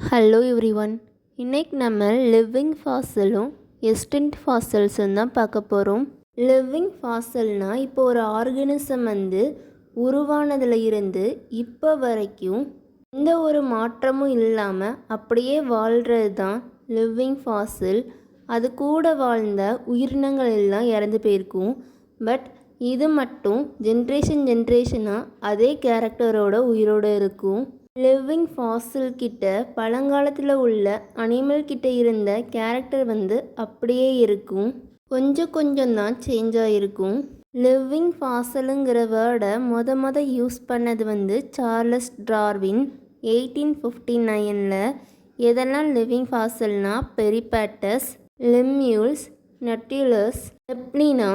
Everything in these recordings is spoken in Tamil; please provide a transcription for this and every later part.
Hello everyone. இன்னைக்கு நம்ம லிவிங் ஃபாசிலும் எக்ஸ்டிங்க்ட் ஃபாசில்ஸும் தான் பார்க்க போகிறோம். லிவிங் ஃபாசில்னால் இப்போ ஒரு ஆர்கனிசம் உருவானதில் இருந்து இப்போ வரைக்கும் எந்த ஒரு மாற்றமும் இல்லாமல் அப்படியே வாழ்கிறது தான் லிவிங் ஃபாசில். அது கூட வாழ்ந்த உயிரினங்கள் எல்லாம் இறந்து போயிருக்கும். பட் இது மட்டும் ஜென்ரேஷனாக அதே கேரக்டரோட உயிரோடு இருக்கும். லிவிங் ஃபாசில் கிட்ட பழங்காலத்தில் உள்ள அனிமல் கிட்ட இருந்த கேரக்டர் அப்படியே இருக்கும். கொஞ்சம் தான் சேஞ்ச் ஆகிருக்கும். லிவிங் ஃபாசிலுங்கிற வேர்டை மொத யூஸ் பண்ணது சார்லஸ் டார்வின் 1859. எதெல்லாம் லிவிங் ஃபாசில்னால் பெரிபேட்டஸ், லெம்யூல்ஸ், நட்டிலஸ், லெப்ளினா,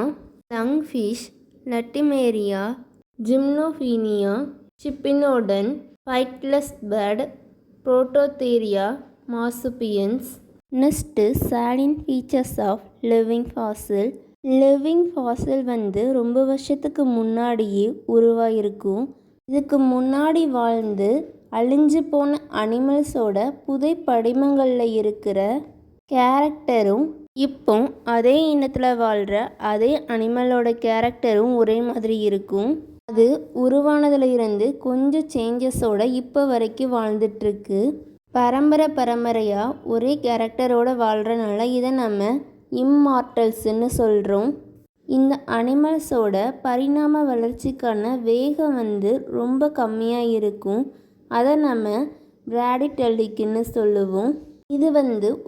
lungfish, Latimeria, Gymnophiona, Sphenodon, flightless bird, Prototheria, marsupials. Next salient features of living fossil. Living fossil ரொம்ப வருஷத்துக்கு முன்னாடியே உருவாயிருக்கும். இதுக்கு முன்னாடி வாழ்ந்து அழிஞ்சு போன அனிமல்ஸோட புதை படிமங்களில் இருக்கிற கேரக்டரும் இப்போ அதே இனத்தில் வாழ்கிற அதே அனிமலோட கேரக்டரும் ஒரே மாதிரி இருக்கும். அது உருவானதில் இருந்து கொஞ்சம் சேஞ்சஸோட இப்போ வரைக்கும் வாழ்ந்துட்டுருக்கு. பரம்பரையாக ஒரே கேரக்டரோட வாழ்கிறனால இதை நம்ம இம்மார்டல்ஸ்ன்னு சொல்கிறோம். இந்த அனிமல்ஸோட பரிணாம வளர்ச்சிக்கான வேகம் ரொம்ப கம்மியாக இருக்கும். அதை நம்ம பிராடிடெல்லிக்குன்னு சொல்லுவோம். இது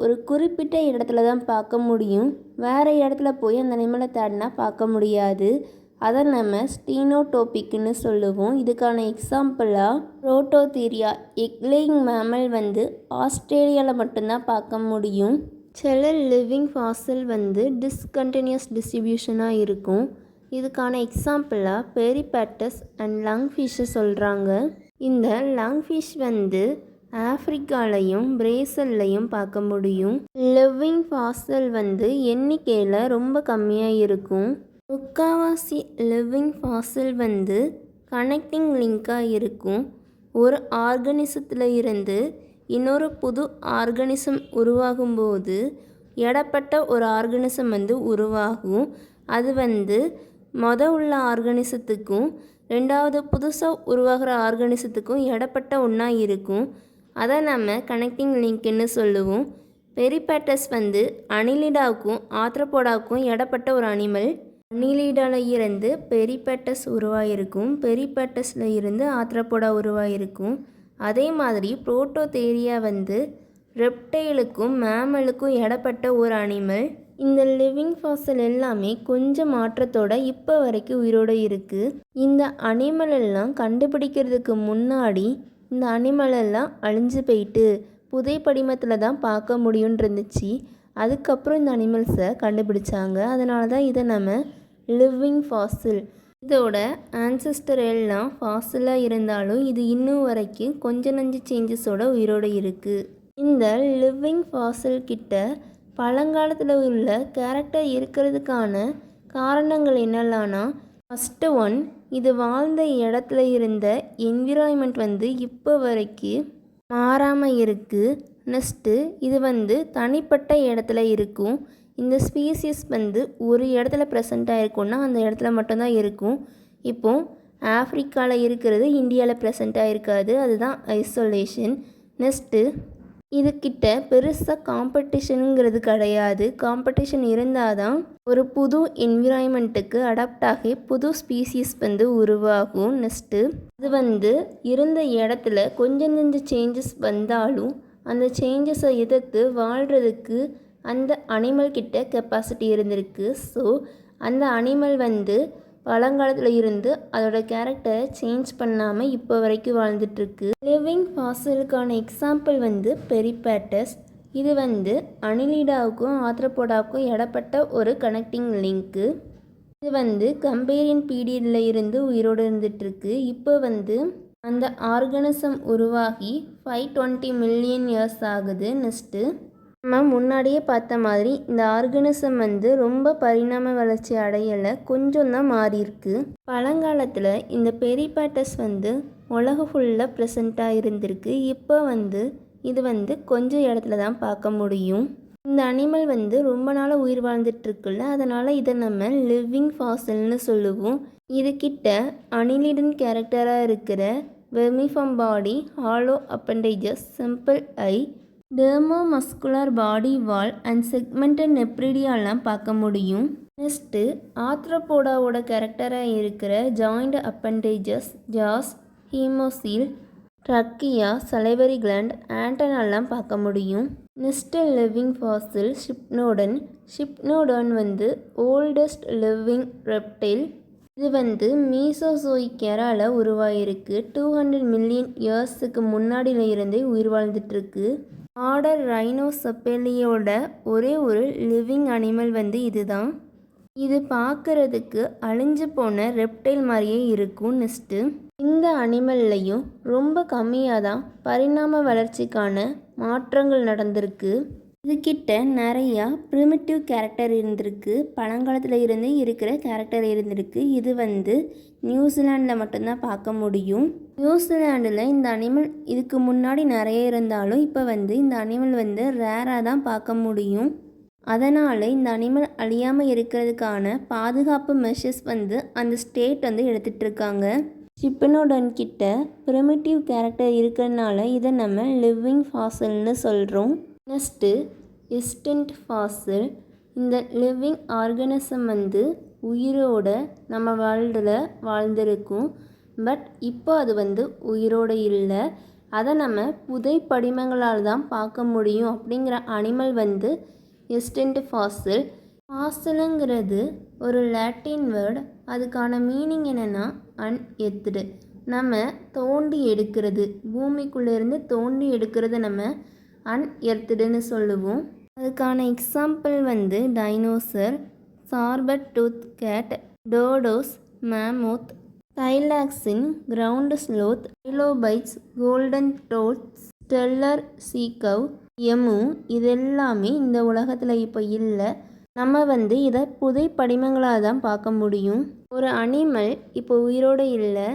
ஒரு குறிப்பிட்ட இடத்துல தான் பார்க்க முடியும். வேறு இடத்துல போய் அந்த அனிமலை தேடினா பார்க்க முடியாது. அதை நம்ம ஸ்டீனோடோபிக்னு சொல்லுவோம். இதுக்கான எக்ஸாம்பிளாக புரோட்டோதீரியா எக்லேயிங் மேமல் ஆஸ்திரேலியாவில் மட்டும்தான் பார்க்க முடியும். சில லிவிங் ஃபாசில் டிஸ்கண்டினியூஸ் டிஸ்ட்ரிபியூஷனாக இருக்கும். இதுக்கான எக்ஸாம்பிளாக பெரிபேட்டஸ் அண்ட் லங்ஃபிஷ்ஷை சொல்கிறாங்க. இந்த லங்ஃபிஷ் ஆஃப்ரிக்காலையும் பிரேசில்லையும் பார்க்க முடியும். லிவிங் ஃபாசில் எண்ணிக்கையில் ரொம்ப கம்மியாக இருக்கும். முக்கால்வாசி லிவிங் ஃபாசில் கனெக்டிங் லிங்காக இருக்கும். ஒரு ஆர்கனிசத்தில் இருந்து இன்னொரு புது ஆர்கனிசம் உருவாகும்போது எடப்பட்ட ஒரு ஆர்கனிசம் உருவாகும். அது உள்ள ஆர்கனிசத்துக்கும் ரெண்டாவது புதுசாக உருவாகிற ஆர்கனிசத்துக்கும் எடப்பட்ட ஒன்றா இருக்கும். அதை நம்ம கனெக்டிங் லிங்க்னு சொல்லுவோம். பெரிபேட்டஸ் அனிலிடாவுக்கும் ஆத்ரோபோடாவுக்கும் எடப்பட்ட ஒரு அனிமல். அனிலிடாவில் இருந்து பெரிபேட்டஸ் உருவாகிருக்கும். பெரிபேட்டஸில் இருந்து ஆத்ரோபோடா உருவாகிருக்கும். அதே மாதிரி புரோட்டோதேரியா ரெப்டைலுக்கும் மேமலுக்கும் எடப்பட்ட ஒரு அனிமல். இந்த லிவிங் ஃபாசில் எல்லாமே கொஞ்சம் மாற்றத்தோட இப்போ வரைக்கும் உயிரோடு இருக்குது. இந்த அனிமல் எல்லாம் கண்டுபிடிக்கிறதுக்கு முன்னாடி இந்த அனிமல் எல்லாம் அழிஞ்சு போயிட்டு புதை படிமத்தில் தான் பார்க்க முடியும்னு இருந்துச்சு. அதுக்கப்புறம் இந்த அனிமல்ஸை கண்டுபிடிச்சாங்க. அதனால தான் இதை நம்ம லிவிங் ஃபாசில். இதோட ஆன்செஸ்டர் எல்லாம் ஃபாசிலாக இருந்தாலும் இது இன்னும் வரைக்கும் கொஞ்சம் நஞ்சு சேஞ்சஸோட உயிரோடு இருக்குது. இந்த லிவிங் ஃபாசில் கிட்ட பழங்காலத்தில் உள்ள கேரக்டர் இருக்கிறதுக்கான காரணங்கள் என்னெல்லாம்னா, ஃபஸ்ட்டு ஒன், இது வாழ்ந்த இடத்துல இருந்த என்விரான்மெண்ட் இப்போ வரைக்கும் மாறாமல் இருக்குது. நெக்ஸ்ட்டு இது தனிப்பட்ட இடத்துல இருக்கும். இந்த ஸ்பீசிஸ் ஒரு இடத்துல ப்ரெசண்ட் ஆகிருக்குன்னா அந்த இடத்துல மட்டும்தான் இருக்கும். இப்போது ஆஃப்ரிக்காவில் இருக்கிறது இந்தியாவில் ப்ரெசண்ட் ஆகிருக்காது. அதுதான் ஐசோலேஷன். நெக்ஸ்ட்டு இதுக்கிட்ட பெருசாக காம்படிஷனுங்கிறது கிடையாது. காம்படிஷன் இருந்தால் தான் ஒரு புது என்விரான்மெண்ட்டுக்கு அடாப்ட் ஆகி புது ஸ்பீசிஸ் உருவாகும். நெக்ஸ்ட்டு அது இருந்த இடத்துல கொஞ்சம் சேஞ்சஸ் வந்தாலும் அந்த சேஞ்சஸை எதிர்த்து வாழ்கிறதுக்கு அந்த அனிமல் கிட்ட கெப்பாசிட்டி இருந்திருக்கு. ஸோ அந்த அனிமல் பழங்காலத்தில் இருந்து அதோட கேரக்டரை சேஞ்ச் பண்ணாமல் இப்போ வரைக்கும் வாழ்ந்துட்டுருக்கு. Living ஃபாசிலுக்கான example பெரிபேட்டஸ். இது அனிலிடாவுக்கும் ஆத்ரோபோடாவுக்கும் எடப்பட்ட ஒரு கனெக்டிங் லிங்க்கு. இது கம்பேரியன் பீரியடில் இருந்து உயிரோடு இருந்துகிட்ருக்கு. இப்போ அந்த ஆர்கனிசம் உருவாகி 520 மில்லியன் இயர்ஸ் ஆகுது. நெக்ஸ்ட்டு நம்ம முன்னாடியே பார்த்த மாதிரி இந்த ஆர்கனிசம் ரொம்ப பரிணாம வளர்ச்சி அடையலை, கொஞ்சம் தான் மாறியிருக்கு. பழங்காலத்தில் இந்த பெரிபேட்டஸ் உலகம் ஃபுல்லாக ப்ரெசண்ட்டாக இருந்திருக்கு. இப்போ இது வந்து கொஞ்சம் இடத்துல தான் பார்க்க முடியும். இந்த அனிமல் வந்து ரொம்ப நாளாக உயிர் வாழ்ந்துட்டுருக்குல்ல, அதனால் இதை நம்ம லிவிங் ஃபாசில்னு சொல்லுவோம். இதுக்கிட்ட அனிலிடன் கேரக்டராக இருக்கிற vermiform body, hollow appendages, simple eye, dermomuscular body wall and segmented நெப்ரிடியாலாம் பார்க்க முடியும். நெக்ஸ்ட்டு ஆத்ரோபோடாவோட கேரக்டராக இருக்கிற joint appendages, jaws, haemocoel, trachea, salivary gland, ஆண்டனாலாம் பார்க்க முடியும். Next living fossil Sphenodon. Sphenodon வந்து ஓல்டஸ்ட் லிவிங் ரெப்டைல். இது வந்து மீசோசோயிக் எரால உருவாயிருக்கு. 200 மில்லியன் இயர்ஸுக்கு முன்னாடியில இருந்தே உயிர் வாழ்ந்துட்டுருக்கு. ஆர்டர் ரைனோசெப்பலியோட ஒரே ஒரு லிவிங் அனிமல் வந்து இதுதான். இது பார்க்குறதுக்கு அழிஞ்சு போன ரெப்டைல் மாதிரியே இருக்கும். நெக்ஸ்ட்டு இந்த அனிமல்லையும் ரொம்ப கம்மியாக தான் பரிணாம வளர்ச்சிக்கான மாற்றங்கள் நடந்திருக்கு. இதுக்கிட்ட நிறையா ப்ரிமிட்டிவ் கேரக்டர் இருந்திருக்கு. பழங்காலத்தில் இருந்து இருக்கிற கேரக்டர் இருந்திருக்கு. இது வந்து நியூசிலாண்டில் மட்டும்தான் பார்க்க முடியும். நியூசிலாண்டில் இந்த அனிமல் இதுக்கு முன்னாடி நிறைய இருந்தாலும் இப்போ வந்து இந்த அனிமல் வந்து ரேராக தான் பார்க்க முடியும். அதனால் இந்த அனிமல் அழியாமல் இருக்கிறதுக்கான பாதுகாப்பு மெஷர்ஸ் வந்து அந்த ஸ்டேட் வந்து எடுத்துகிட்ருக்காங்க. ஷிப்னோடன் கிட்ட ப்ரிமிட்டிவ் கேரக்டர் இருக்கிறதுனால இதை நம்ம லிவிங் ஃபாசில்னு சொல்கிறோம். Next extinct fossil. இந்த லிவிங் ஆர்கனிசம் வந்து உயிரோட நம்ம வேர்ல்டில் வாழ்ந்திருக்கும். பட் இப்போ அது வந்து உயிரோடு இல்லை. அதை நம்ம புதை படிமங்களால் தான் பார்க்க முடியும். அப்படிங்கிற அனிமல் வந்து எக்ஸ்டின்ட் ஃபாசில். ஃபாசிலுங்கிறது ஒரு லாட்டின் வேர்டு. அதுக்கான மீனிங் என்னென்னா அன்எர்த்டு. நம்ம தோண்டி எடுக்கிறது, பூமிக்குள்ளேருந்து தோண்டி எடுக்கிறது நம்ம அன்எர்த்டுன்னு சொல்லுவோம். அதுக்கான எக்ஸாம்பிள் வந்து dinosaur, sabre tooth cat, dodos, mammoth, thylacine, ground sloth, trilobites, golden toads, Steller sea cow, emu. இதெல்லாமே இந்த உலகத்தில் இப்போ இல்லை. நம்ம வந்து இதை புதை படிமங்களாக தான் பார்க்க முடியும். ஒரு அனிமல் இப்போ உயிரோடு இல்லை,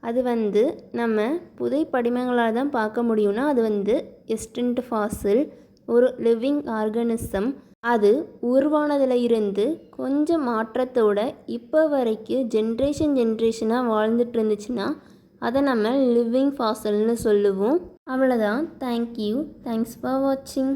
அது வந்து நம்ம புதை படிமங்களாக தான் பார்க்க முடியும்னா அது வந்து எக்ஸ்டின்ட் ஃபாசில். ஒரு லிவிங் ஆர்கனிசம். அது உருவானதில் இருந்து கொஞ்சம் மாற்றத்தோட இப்போ வரைக்கும் ஜென்ரேஷனாக வாழ்ந்துட்டு இருந்துச்சுன்னா அதை நம்ம லிவிங் ஃபாசில்னு சொல்லுவோம். அவ்வளோதான். தேங்க்யூ. தேங்க்ஸ் ஃபார் வாட்சிங்.